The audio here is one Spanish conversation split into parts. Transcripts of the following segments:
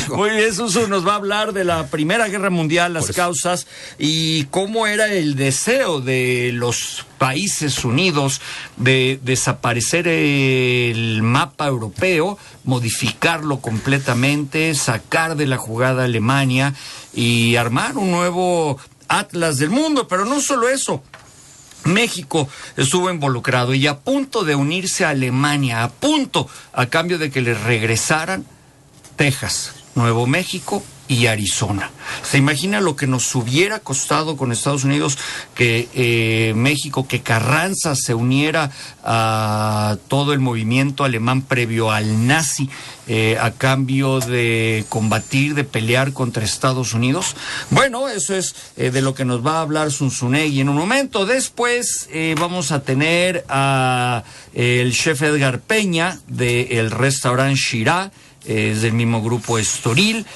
México. Muy bien, Suso nos va a hablar de la Primera Guerra Mundial, las causas y cómo era el deseo de los países unidos de desaparecer el mapa europeo, modificarlo completamente, sacar de la jugada a Alemania y armar un nuevo atlas del mundo. Pero no solo eso. México estuvo involucrado y a punto de unirse a Alemania, a cambio de que le regresaran Texas, Nuevo México y Arizona. ¿Se imagina lo que nos hubiera costado con Estados Unidos que México, que Carranza se uniera a todo el movimiento alemán previo al nazi a cambio de combatir, de pelear contra Estados Unidos? Bueno, eso es de lo que nos va a hablar Zunzunegui en un momento. Después vamos a tener a el chef Edgar Peña del restaurante Shirá. Es del mismo grupo Estoril.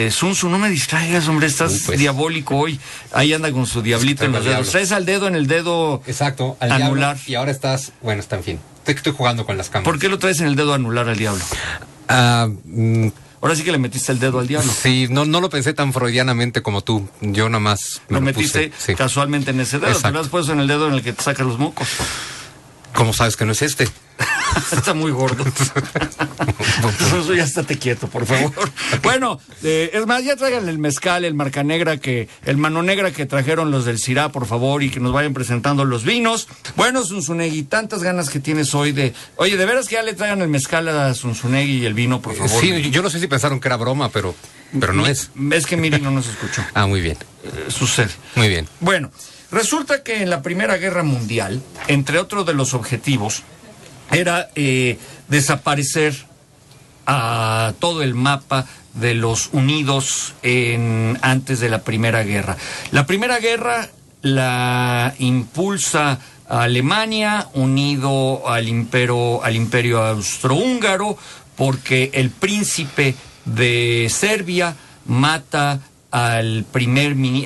Zunzu, no me distraigas, hombre, estás diabólico hoy. Ahí anda con su diablito en los dedos. Traes al dedo en el dedo. Exacto, al anular. Diablo, y ahora estás, bueno, está en fin. Estoy jugando con las cámaras. ¿Por qué lo traes en el dedo anular al diablo? Ahora sí que le metiste el dedo al diablo. Sí, no lo pensé tan freudianamente como tú. Yo nada más lo metiste casualmente en ese dedo. Exacto. Te lo has puesto en el dedo en el que te saca los mocos. ¿Cómo sabes que no es este? Está muy gordo. Eso ya estate quieto, por favor. Bueno, es más, ya traigan el mezcal, el marca negra, el mano negra que trajeron los del Cirá, por favor, y que nos vayan presentando los vinos. Bueno, Zunzunegui, tantas ganas que tienes hoy de... Oye, de veras que ya le traigan el mezcal a Zunzunegui y el vino, por favor. Sí, yo no sé si pensaron que era broma, pero no es. Es que Miri no nos escuchó. Ah, muy bien. Sucede. Muy bien. Bueno, resulta que en la Primera Guerra Mundial, entre otros de los objetivos, era desaparecer a todo el mapa de los unidos antes de la Primera Guerra. La Primera Guerra la impulsa a Alemania, unido al imperio austrohúngaro, porque el príncipe de Serbia mata al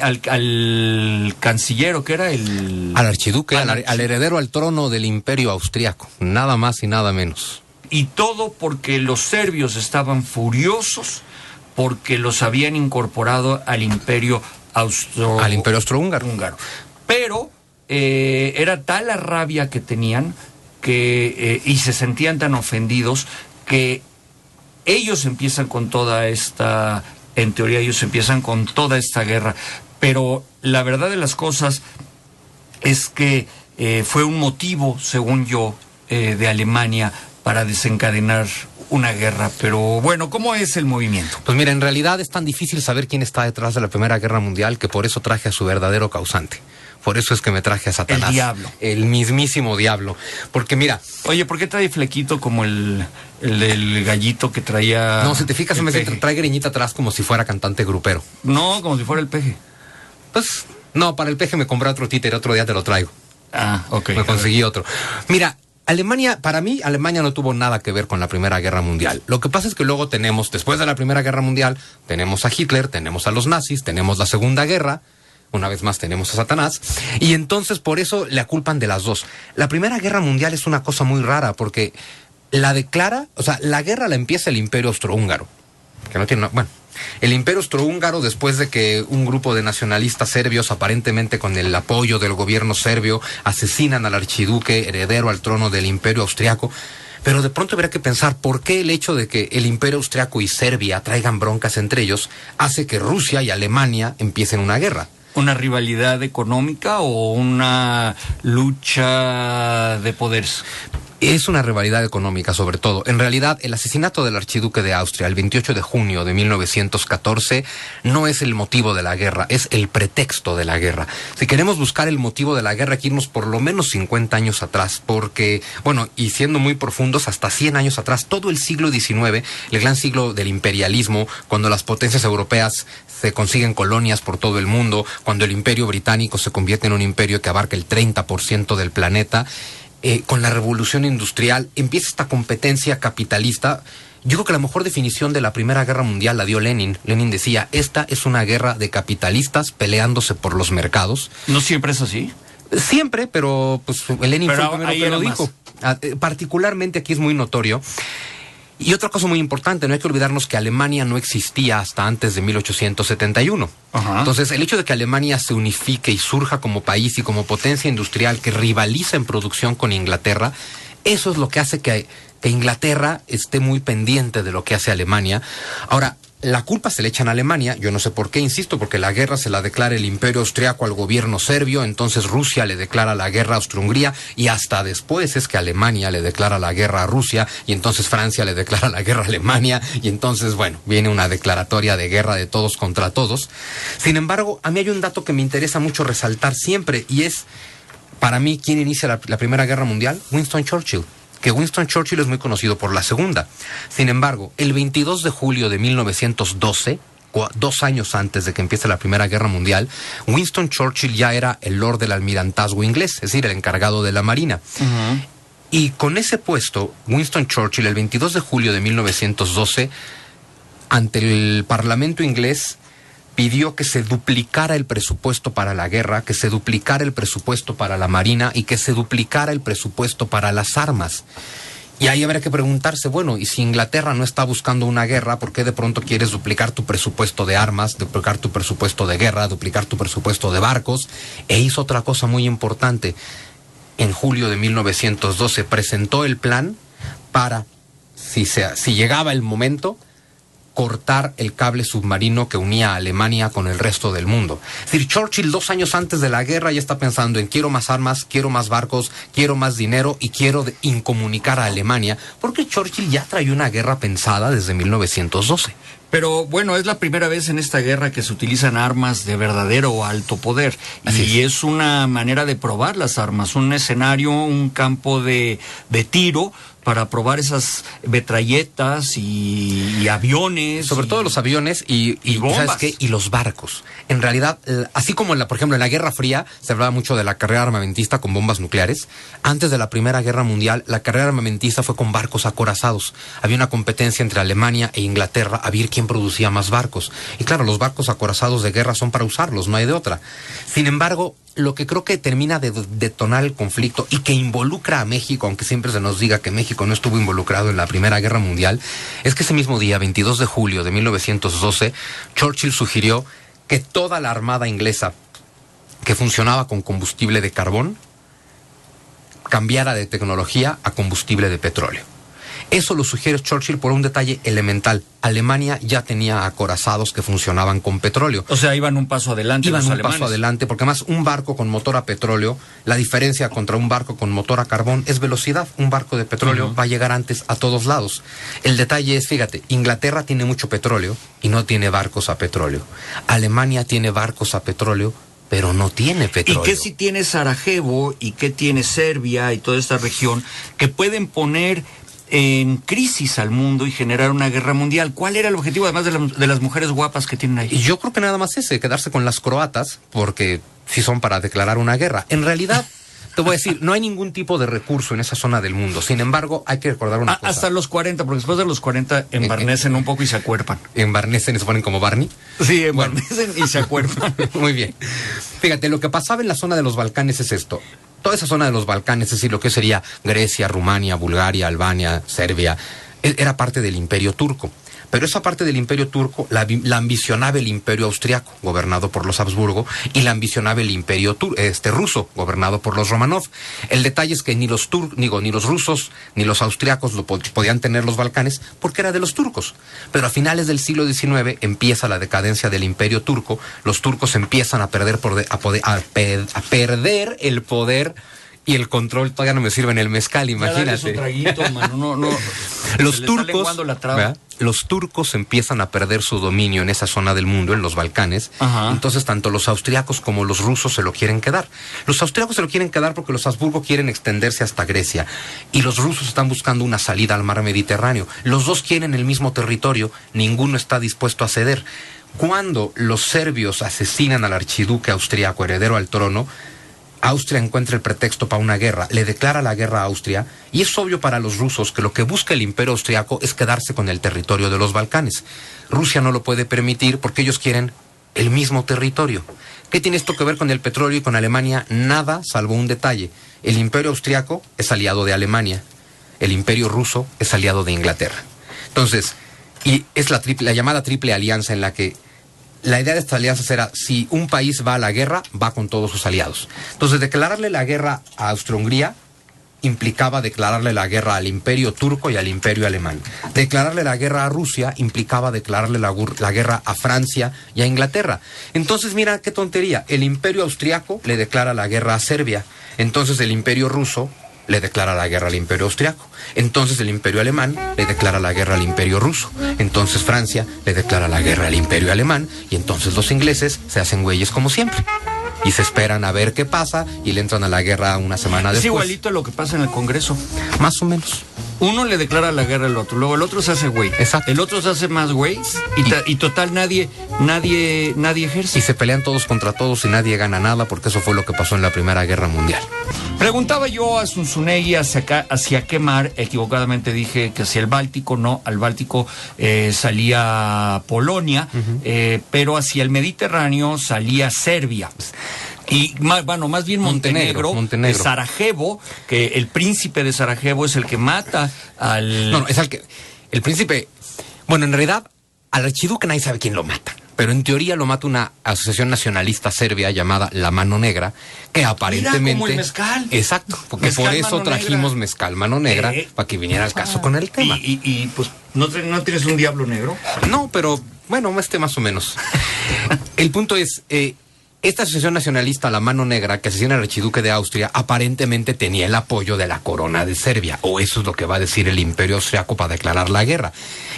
al canciller, que era al archiduque, al heredero al trono del imperio austriaco, nada más y nada menos. Y todo porque los serbios estaban furiosos porque los habían incorporado al imperio austrohúngaro. Pero era tal la rabia que tenían y se sentían tan ofendidos que ellos empiezan con toda esta... En teoría ellos empiezan con toda esta guerra, pero la verdad de las cosas es que fue un motivo, según yo, de Alemania para desencadenar una guerra. Pero bueno, ¿cómo es el movimiento? Pues mira, en realidad es tan difícil saber quién está detrás de la Primera Guerra Mundial que por eso traje a su verdadero causante. Por eso es que me traje a Satanás. El diablo. El mismísimo diablo. Porque mira... Oye, ¿por qué trae flequito como el del gallito que traía... No, si te fijas, me trae greñita atrás como si fuera cantante grupero. No, como si fuera el peje. Pues, no, para el peje me compré otro títere, otro día te lo traigo. Ah, ok. Me conseguí otro. Mira, Alemania, para mí, Alemania no tuvo nada que ver con la Primera Guerra Mundial. Lo que pasa es que luego tenemos, después de la Primera Guerra Mundial, tenemos a Hitler, tenemos a los nazis, tenemos la Segunda Guerra... Una vez más tenemos a Satanás, y entonces por eso le aculpan de las dos. La Primera Guerra Mundial es una cosa muy rara, porque la guerra la empieza el Imperio Austrohúngaro, que no tiene, bueno, el Imperio Austrohúngaro, después de que un grupo de nacionalistas serbios, aparentemente con el apoyo del gobierno serbio, asesinan al archiduque heredero al trono del Imperio Austriaco. Pero de pronto habrá que pensar por qué el hecho de que el Imperio Austriaco y Serbia traigan broncas entre ellos hace que Rusia y Alemania empiecen una guerra. ¿Una rivalidad económica o una lucha de poderes? Es una rivalidad económica, sobre todo. En realidad, el asesinato del archiduque de Austria el 28 de junio de 1914 no es el motivo de la guerra, es el pretexto de la guerra. Si queremos buscar el motivo de la guerra, hay que irnos por lo menos 50 años atrás, porque, bueno, y siendo muy profundos, hasta 100 años atrás, todo el siglo XIX, el gran siglo del imperialismo, cuando las potencias europeas se consiguen colonias por todo el mundo, cuando el imperio británico se convierte en un imperio que abarca el 30% del planeta, con la revolución industrial empieza esta competencia capitalista. Yo creo que la mejor definición de la Primera Guerra Mundial la dio Lenin. Lenin decía, esta es una guerra de capitalistas peleándose por los mercados. ¿No siempre es así? Siempre, pero pues Lenin fue el primero que lo dijo. Particularmente aquí es muy notorio. Y otra cosa muy importante, no hay que olvidarnos que Alemania no existía hasta antes de 1871. Ajá. Entonces, el hecho de que Alemania se unifique y surja como país y como potencia industrial que rivaliza en producción con Inglaterra, eso es lo que hace que Inglaterra esté muy pendiente de lo que hace Alemania. Ahora, la culpa se le echan a Alemania, yo no sé por qué, insisto, porque la guerra se la declara el Imperio Austriaco al gobierno serbio, entonces Rusia le declara la guerra a Austria-Hungría, y hasta después es que Alemania le declara la guerra a Rusia, y entonces Francia le declara la guerra a Alemania, y entonces, bueno, viene una declaratoria de guerra de todos contra todos. Sin embargo, a mí hay un dato que me interesa mucho resaltar siempre, y es, para mí, ¿quién inicia la Primera Guerra Mundial? Winston Churchill. Que Winston Churchill es muy conocido por la Segunda. Sin embargo, el 22 de julio de 1912, 2 años antes de que empiece la Primera Guerra Mundial, Winston Churchill ya era el Lord del Almirantazgo inglés, es decir, el encargado de la Marina. Uh-huh. Y con ese puesto, Winston Churchill, el 22 de julio de 1912, ante el Parlamento inglés, pidió que se duplicara el presupuesto para la guerra, que se duplicara el presupuesto para la Marina y que se duplicara el presupuesto para las armas. Y ahí habrá que preguntarse, bueno, y si Inglaterra no está buscando una guerra, ¿por qué de pronto quieres duplicar tu presupuesto de armas, duplicar tu presupuesto de guerra, duplicar tu presupuesto de barcos? E hizo otra cosa muy importante. En julio de 1912 presentó el plan para, si llegaba el momento, cortar el cable submarino que unía a Alemania con el resto del mundo. Es decir, Churchill 2 años antes de la guerra ya está pensando en quiero más armas, quiero más barcos, quiero más dinero y quiero incomunicar a Alemania, porque Churchill ya traía una guerra pensada desde 1912. Pero bueno, es la primera vez en esta guerra que se utilizan armas de verdadero o alto poder. Y es una manera de probar las armas, un escenario, un campo de tiro para probar esas metralletas y aviones. Sobre todo los aviones y bombas. ¿Sabes qué? Y los barcos. En realidad, así como por ejemplo en la Guerra Fría se hablaba mucho de la carrera armamentista con bombas nucleares, antes de la Primera Guerra Mundial la carrera armamentista fue con barcos acorazados. Había una competencia entre Alemania e Inglaterra a ver quién producía más barcos. Y claro, los barcos acorazados de guerra son para usarlos, no hay de otra. Sin embargo, lo que creo que termina de detonar el conflicto y que involucra a México, aunque siempre se nos diga que México no estuvo involucrado en la Primera Guerra Mundial, es que ese mismo día, 22 de julio de 1912, Churchill sugirió que toda la armada inglesa que funcionaba con combustible de carbón cambiara de tecnología a combustible de petróleo. Eso lo sugiere Churchill por un detalle elemental. Alemania ya tenía acorazados que funcionaban con petróleo. O sea, iban un paso adelante. Iban un paso adelante, porque además un barco con motor a petróleo, la diferencia contra un barco con motor a carbón es velocidad. Un barco de petróleo va a llegar antes a todos lados. El detalle es, fíjate, Inglaterra tiene mucho petróleo y no tiene barcos a petróleo. Alemania tiene barcos a petróleo, pero no tiene petróleo. ¿Y qué si tiene Sarajevo y qué tiene Serbia y toda esta región que pueden poner en crisis al mundo y generar una guerra mundial? ¿Cuál era el objetivo, además de las mujeres guapas que tienen ahí? Y yo creo que nada más quedarse con las croatas, porque sí son para declarar una guerra. En realidad, te voy a decir, no hay ningún tipo de recurso en esa zona del mundo. Sin embargo, hay que recordar una cosa. Hasta los 40, porque después de los 40 embarnecen un poco y se acuerpan. ¿Embarnecen y se ponen como Barney? Sí, embarnecen y se acuerpan. Muy bien. Fíjate, lo que pasaba en la zona de los Balcanes es esto. Toda esa zona de los Balcanes, es decir, lo que sería Grecia, Rumania, Bulgaria, Albania, Serbia, era parte del Imperio Turco. Pero esa parte del Imperio Turco la ambicionaba el Imperio Austriaco, gobernado por los Habsburgo, y la ambicionaba el Imperio ruso, gobernado por los Romanov. El detalle es que ni los rusos ni los austriacos podían tener los Balcanes porque era de los turcos. Pero a finales del siglo XIX empieza la decadencia del Imperio Turco. Los turcos empiezan a perder el poder. Y el control todavía no me sirve en el mezcal, imagínate. Un traguito, mano. No. Los turcos empiezan a perder su dominio en esa zona del mundo, en los Balcanes. Ajá. Entonces tanto los austriacos como los rusos se lo quieren quedar. Los austriacos se lo quieren quedar porque los Habsburgo quieren extenderse hasta Grecia. Y los rusos están buscando una salida al mar Mediterráneo. Los dos quieren el mismo territorio, ninguno está dispuesto a ceder. Cuando los serbios asesinan al archiduque austriaco, heredero al trono, Austria encuentra el pretexto para una guerra, le declara la guerra a Austria, y es obvio para los rusos que lo que busca el Imperio Austriaco es quedarse con el territorio de los Balcanes. Rusia no lo puede permitir porque ellos quieren el mismo territorio. ¿Qué tiene esto que ver con el petróleo y con Alemania? Nada, salvo un detalle. El Imperio Austriaco es aliado de Alemania, el Imperio Ruso es aliado de Inglaterra. Entonces, y es la llamada triple alianza, en la que la idea de estas alianzas era, si un país va a la guerra, va con todos sus aliados. Entonces, declararle la guerra a Austria-Hungría implicaba declararle la guerra al Imperio Turco y al Imperio Alemán. Declararle la guerra a Rusia implicaba declararle la guerra a Francia y a Inglaterra. Entonces, mira qué tontería. El Imperio Austriaco le declara la guerra a Serbia. Entonces el Imperio Ruso le declara la guerra al Imperio Austriaco. Entonces el Imperio Alemán le declara la guerra al Imperio Ruso. Entonces Francia le declara la guerra al Imperio Alemán. Y entonces los ingleses se hacen güeyes como siempre. Y se esperan a ver qué pasa y le entran a la guerra una semana después. Es igualito a lo que pasa en el Congreso. Más o menos. Uno le declara la guerra al otro, luego el otro se hace güey. Exacto. El otro se hace más güey y total nadie ejerce. Y se pelean todos contra todos y nadie gana nada, porque eso fue lo que pasó en la Primera Guerra Mundial. Preguntaba yo a Zunzunegui hacia qué mar. Equivocadamente dije que hacia el Báltico. No, al Báltico salía Polonia, pero hacia el Mediterráneo salía Serbia. Y más bien Montenegro. De Sarajevo, que el príncipe de Sarajevo es el que mata al... No, es el príncipe... Bueno, en realidad, al archiduque nadie sabe quién lo mata. Pero en teoría lo mata una asociación nacionalista serbia llamada La Mano Negra, que aparentemente... Mira, como el mezcal. Exacto, porque Mezcal, por eso trajimos negra. Mezcal Mano Negra, para que viniera al caso con el tema. Y pues, ¿no tienes un diablo negro? No, pero bueno, más o menos. El punto es... esta asociación nacionalista, La Mano Negra, que asesina al archiduque de Austria, aparentemente tenía el apoyo de la corona de Serbia, o eso es lo que va a decir el Imperio Austriaco para declarar la guerra.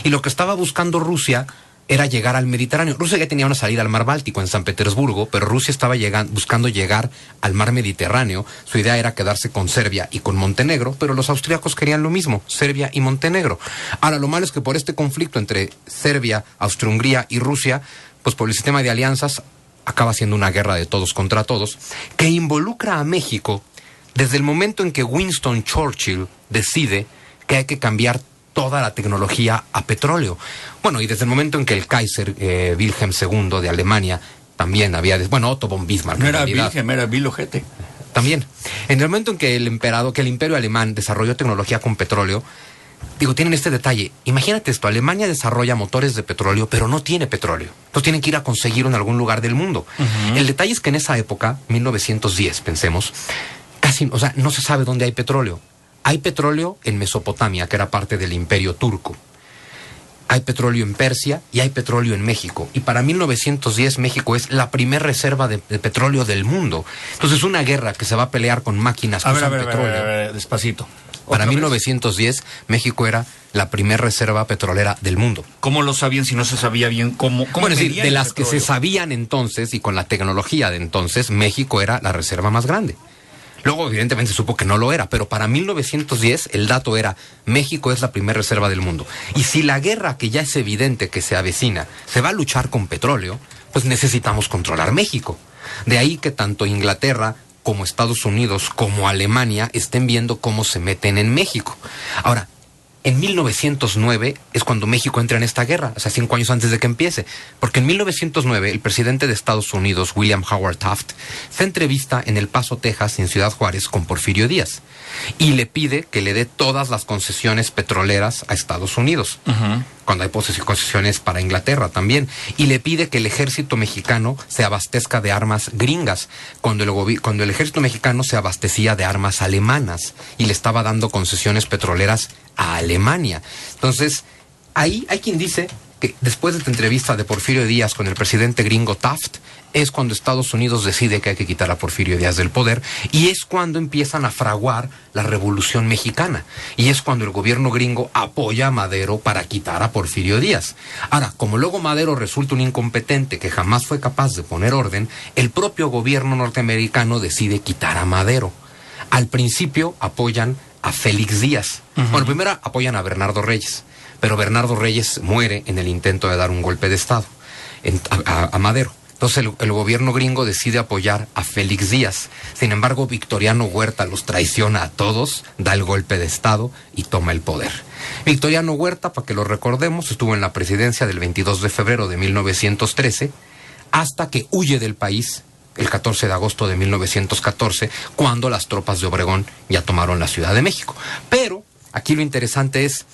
Y lo que estaba buscando Rusia era llegar al Mediterráneo. Rusia ya tenía una salida al mar Báltico en San Petersburgo, pero Rusia estaba buscando llegar al mar Mediterráneo. Su idea era quedarse con Serbia y con Montenegro, pero los austriacos querían lo mismo, Serbia y Montenegro. Ahora, lo malo es que por este conflicto entre Serbia, Austria-Hungría y Rusia, pues por el sistema de alianzas, acaba siendo una guerra de todos contra todos, que involucra a México desde el momento en que Winston Churchill decide que hay que cambiar toda la tecnología a petróleo. Bueno, y desde el momento en que el Kaiser Wilhelm II de Alemania también Otto von Bismarck. No era Wilhelm, era Bill Ojete. También. En el momento en que el Imperio Alemán desarrolló tecnología con petróleo, tienen este detalle. Imagínate esto, Alemania desarrolla motores de petróleo, pero no tiene petróleo. Entonces tienen que ir a conseguirlo en algún lugar del mundo. El detalle es que en esa época, 1910, pensemos, no se sabe dónde hay petróleo. Hay petróleo en Mesopotamia, que era parte del Imperio Turco. Hay petróleo en Persia y hay petróleo en México. Y para 1910 México es la primer reserva de petróleo del mundo. Entonces una guerra que se va a pelear con máquinas que usan petróleo. A ver, despacito. Para 1910 México era la primer reserva petrolera del mundo. ¿Cómo lo sabían si no se sabía bien cómo bueno, es decir, de las que se sabían entonces y con la tecnología de entonces, México era la reserva más grande. Luego, evidentemente, se supo que no lo era, pero para 1910 el dato era: México es la primera reserva del mundo. Y si la guerra, que ya es evidente que se avecina, se va a luchar con petróleo, pues necesitamos controlar México. De ahí que tanto Inglaterra como Estados Unidos como Alemania estén viendo cómo se meten en México. Ahora, en 1909 es cuando México entra en esta guerra, o sea, 5 años antes de que empiece. Porque en 1909 el presidente de Estados Unidos, William Howard Taft, se entrevista en El Paso, Texas, en Ciudad Juárez, con Porfirio Díaz. Y le pide que le dé todas las concesiones petroleras a Estados Unidos. Cuando hay concesiones para Inglaterra también. Y le pide que el ejército mexicano se abastezca de armas gringas, cuando el ejército mexicano se abastecía de armas alemanas y le estaba dando concesiones petroleras a Alemania. Entonces, ahí hay quien dice que después de esta entrevista de Porfirio Díaz con el presidente gringo Taft, es cuando Estados Unidos decide que hay que quitar a Porfirio Díaz del poder, y es cuando empiezan a fraguar la Revolución Mexicana, y es cuando el gobierno gringo apoya a Madero para quitar a Porfirio Díaz. Ahora, como luego Madero resulta un incompetente que jamás fue capaz de poner orden, el propio gobierno norteamericano decide quitar a Madero. Al principio apoyan a Félix Díaz. Bueno, primero apoyan a Bernardo Reyes, pero Bernardo Reyes muere en el intento de dar un golpe de Estado a Madero. Entonces el gobierno gringo decide apoyar a Félix Díaz. Sin embargo, Victoriano Huerta los traiciona a todos, da el golpe de Estado y toma el poder. Victoriano Huerta, para que lo recordemos, estuvo en la presidencia del 22 de febrero de 1913 hasta que huye del país el 14 de agosto de 1914, cuando las tropas de Obregón ya tomaron la Ciudad de México. Pero aquí lo interesante es,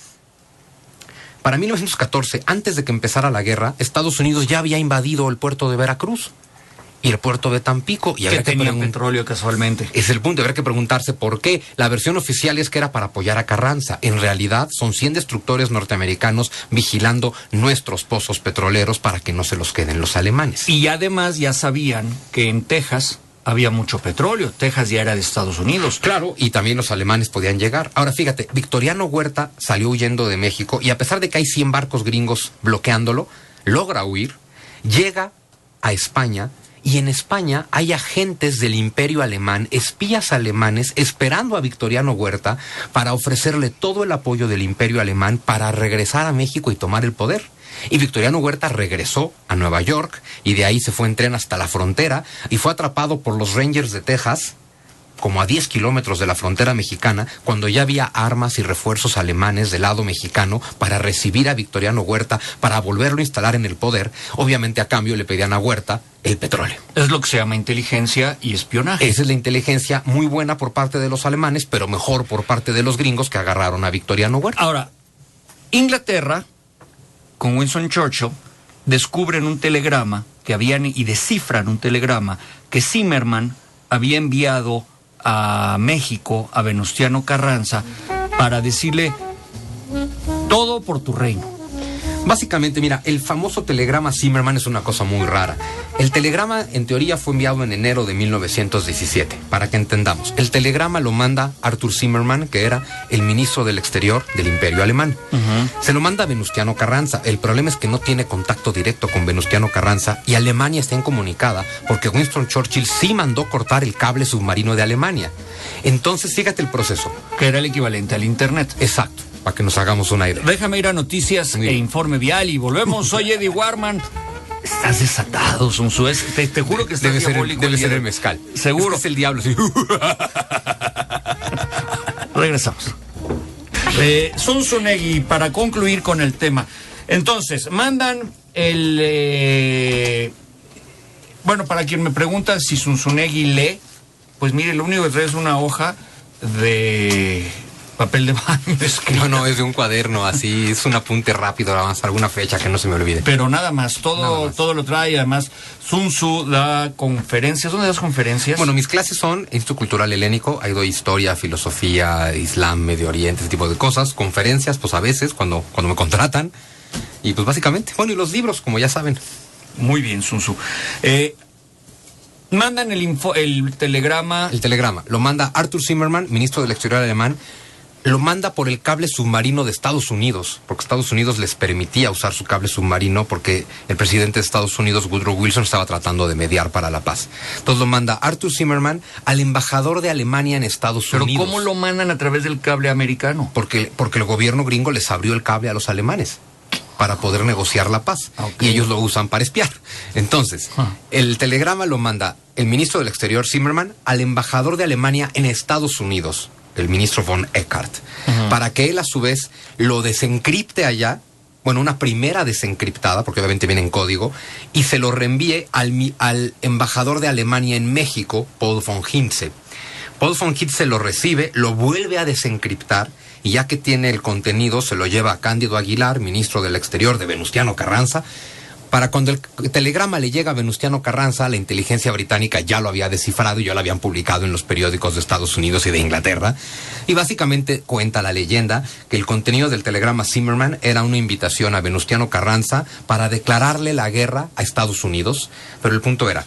Para 1914, antes de que empezara la guerra, Estados Unidos ya había invadido el puerto de Veracruz y el puerto de Tampico. Y que tenía petróleo casualmente. Es el punto, habrá que preguntarse por qué. La versión oficial es que era para apoyar a Carranza. En realidad son 100 destructores norteamericanos vigilando nuestros pozos petroleros para que no se los queden los alemanes. Y además ya sabían que en Texas había mucho petróleo. Texas ya era de Estados Unidos. Claro, y también los alemanes podían llegar. Ahora fíjate, Victoriano Huerta salió huyendo de México y a pesar de que hay 100 barcos gringos bloqueándolo, logra huir, llega a España. Y en España hay agentes del Imperio Alemán, espías alemanes, esperando a Victoriano Huerta para ofrecerle todo el apoyo del Imperio Alemán para regresar a México y tomar el poder. Y Victoriano Huerta regresó a Nueva York y de ahí se fue en tren hasta la frontera y fue atrapado por los Rangers de Texas, como a 10 kilómetros de la frontera mexicana, cuando ya había armas y refuerzos alemanes del lado mexicano para recibir a Victoriano Huerta, para volverlo a instalar en el poder. Obviamente a cambio le pedían a Huerta el petróleo. Es lo que se llama inteligencia y espionaje. Esa es la inteligencia muy buena por parte de los alemanes, pero mejor por parte de los gringos que agarraron a Victoriano Huerta. Ahora, Inglaterra, con Winston Churchill, descubren un telegrama y descifran un telegrama que Zimmerman había enviado a México, a Venustiano Carranza, para decirle todo por tu reino. Básicamente, mira, el famoso telegrama Zimmerman es una cosa muy rara. El telegrama, en teoría, fue enviado en enero de 1917, para que entendamos. El telegrama lo manda Arthur Zimmerman, que era el ministro del Exterior del Imperio Alemán. Se lo manda a Venustiano Carranza. El problema es que no tiene contacto directo con Venustiano Carranza y Alemania está incomunicada porque Winston Churchill sí mandó cortar el cable submarino de Alemania. Entonces, fíjate el proceso. Que era el equivalente al Internet. Exacto, para que nos hagamos una idea. Déjame ir a noticias e informe vial y volvemos. Soy Eddie Warman. Estás desatado, Sun Tzu. Te juro que estás diabólico. Debe ser el mezcal. Seguro. Es el diablo, sí. Regresamos. Zunzunegui, para concluir con el tema. Entonces, mandan el... Bueno, para quien me pregunta si Zunzunegui lee, pues mire, lo único que trae es una hoja de papel de baño. No, es de un cuaderno, así, es un apunte rápido, además, alguna fecha que no se me olvide. Pero nada más, todo lo trae, además, Sun Tzu da conferencias. ¿Dónde das conferencias? Bueno, mis clases son Instituto Cultural Helénico, ahí doy historia, filosofía, Islam, Medio Oriente, ese tipo de cosas. Conferencias, pues a veces, cuando me contratan. Y pues básicamente, bueno, y los libros, como ya saben. Muy bien, Sun Tzu. Mandan el telegrama. El telegrama lo manda Arthur Zimmerman, ministro del Exterior alemán. Lo manda por el cable submarino de Estados Unidos, porque Estados Unidos les permitía usar su cable submarino porque el presidente de Estados Unidos, Woodrow Wilson, estaba tratando de mediar para la paz. Entonces lo manda Arthur Zimmerman al embajador de Alemania en Estados Unidos. ¿Pero cómo lo mandan a través del cable americano? Porque el gobierno gringo les abrió el cable a los alemanes para poder negociar la paz. Okay. Y ellos lo usan para espiar. Entonces, el telegrama lo manda el ministro del Exterior, Zimmerman, al embajador de Alemania en Estados Unidos, el ministro von Eckart, para que él a su vez lo desencripte allá, bueno, una primera desencriptada, porque obviamente viene en código, y se lo reenvíe al embajador de Alemania en México, Paul von Hintze. Paul von Hintze lo recibe, lo vuelve a desencriptar, y ya que tiene el contenido, se lo lleva a Cándido Aguilar, ministro del Exterior de Venustiano Carranza. Para cuando el telegrama le llega a Venustiano Carranza, la inteligencia británica ya lo había descifrado y ya lo habían publicado en los periódicos de Estados Unidos y de Inglaterra. Y básicamente cuenta la leyenda que el contenido del telegrama Zimmerman era una invitación a Venustiano Carranza para declararle la guerra a Estados Unidos. Pero el punto era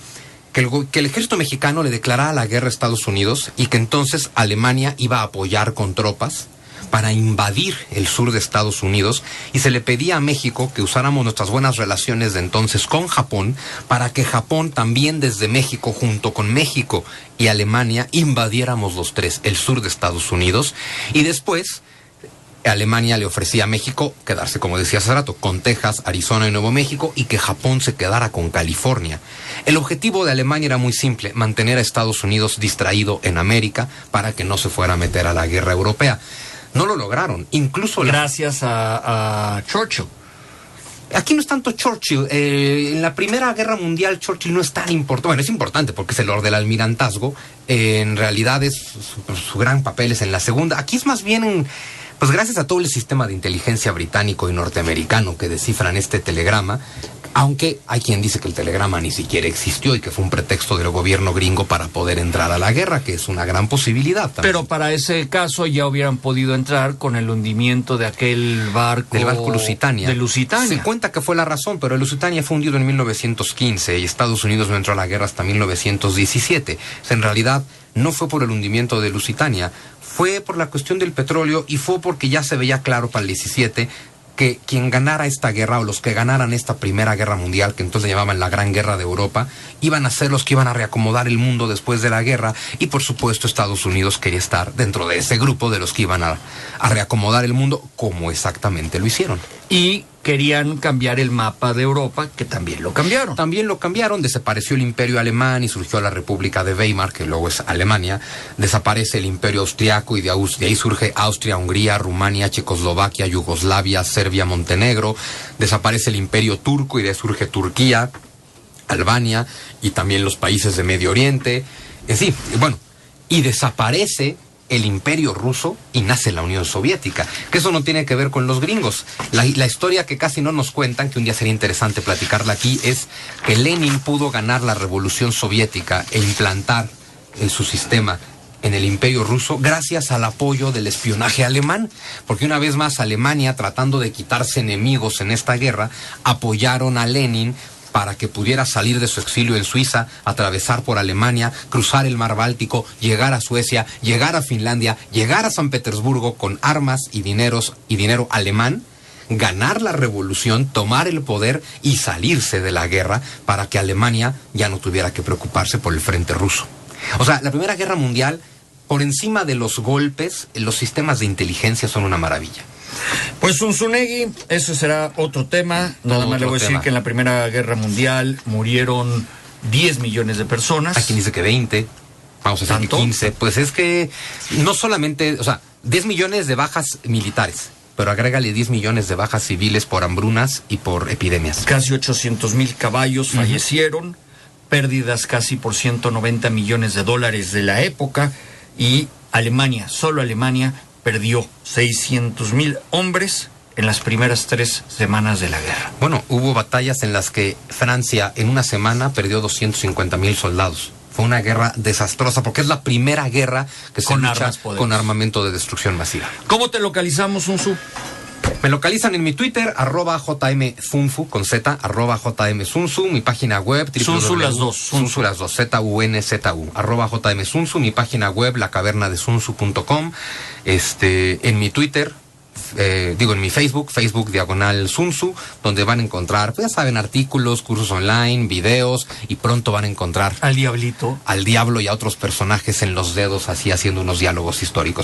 que el ejército mexicano le declarara la guerra a Estados Unidos y que entonces Alemania iba a apoyar con tropas para invadir el sur de Estados Unidos, y se le pedía a México que usáramos nuestras buenas relaciones de entonces con Japón para que Japón también desde México, junto con México y Alemania, invadiéramos los tres el sur de Estados Unidos, y después Alemania le ofrecía a México quedarse, como decía hace rato, con Texas, Arizona y Nuevo México, y que Japón se quedara con California. El objetivo de Alemania era muy simple: mantener a Estados Unidos distraído en América para que no se fuera a meter a la guerra europea. No lo lograron, incluso... Gracias a Churchill. Aquí no es tanto Churchill. En la Primera Guerra Mundial Churchill no es tan importante. Bueno, es importante porque es el Lord del Almirantazgo. En realidad su gran papel es en la Segunda. Aquí es más bien Pues gracias a todo el sistema de inteligencia británico y norteamericano que descifran este telegrama, aunque hay quien dice que el telegrama ni siquiera existió y que fue un pretexto del gobierno gringo para poder entrar a la guerra, que es una gran posibilidad también. Pero para ese caso ya hubieran podido entrar con el hundimiento de aquel barco... Del barco Lusitania. De Lusitania. Se cuenta que fue la razón, pero el Lusitania fue hundido en 1915 y Estados Unidos no entró a la guerra hasta 1917. O sea, en realidad no fue por el hundimiento de Lusitania, fue por la cuestión del petróleo y fue porque ya se veía claro para el 17 que quien ganara esta guerra, o los que ganaran esta Primera Guerra Mundial, que entonces llamaban la Gran Guerra de Europa, iban a ser los que iban a reacomodar el mundo después de la guerra, y por supuesto Estados Unidos quería estar dentro de ese grupo de los que iban a reacomodar el mundo, como exactamente lo hicieron. Y querían cambiar el mapa de Europa, que también lo cambiaron. También lo cambiaron, desapareció el Imperio Alemán y surgió la República de Weimar, que luego es Alemania, desaparece el Imperio Austriaco y de ahí surge Austria, Hungría, Rumania, Checoslovaquia, Yugoslavia, Serbia, Montenegro, desaparece el Imperio Turco y de ahí surge Turquía, Albania y también los países de Medio Oriente, sí, bueno, y desaparece el Imperio Ruso y nace la Unión Soviética, que eso no tiene que ver con los gringos. La historia que casi no nos cuentan, que un día sería interesante platicarla aquí, es que Lenin pudo ganar la Revolución Soviética e implantar su sistema en el Imperio Ruso gracias al apoyo del espionaje alemán, porque una vez más Alemania, tratando de quitarse enemigos en esta guerra, apoyaron a Lenin para que pudiera salir de su exilio en Suiza, atravesar por Alemania, cruzar el mar Báltico, llegar a Suecia, llegar a Finlandia, llegar a San Petersburgo con armas y dinero alemán, ganar la revolución, tomar el poder y salirse de la guerra para que Alemania ya no tuviera que preocuparse por el frente ruso. O sea, la Primera Guerra Mundial, por encima de los golpes, los sistemas de inteligencia son una maravilla. Pues Zunzunegui, eso será otro tema. Nada más le voy a decir que en la Primera Guerra Mundial murieron 10 millones de personas. Hay quien dice que 20, vamos a decir que 15. Pues es que no solamente, o sea, 10 millones de bajas militares, pero agrégale 10 millones de bajas civiles por hambrunas y por epidemias. Casi 800,000 caballos fallecieron, pérdidas casi por 190 millones de dólares de la época, y Alemania, solo Alemania, perdió 600,000 hombres en las primeras 3 semanas de la guerra. Bueno, hubo batallas en las que Francia en una semana perdió 250,000 soldados. Fue una guerra desastrosa porque es la primera guerra que se lucha con armamento de destrucción masiva. ¿Cómo te localizamos, Zunzu? Me localizan en mi Twitter, @JMZunzu, con Z, @JMZunzu, mi página web, Zunzu las dos. Zunzu las dos, ZUNZU, @JMZunzu, mi página web, lacavernadezunzu.com, en mi Twitter, en mi Facebook /Zunzu, donde van a encontrar, pues ya saben, artículos, cursos online, videos, y pronto van a encontrar al diablito, al diablo y a otros personajes en los dedos, así haciendo unos diálogos históricos.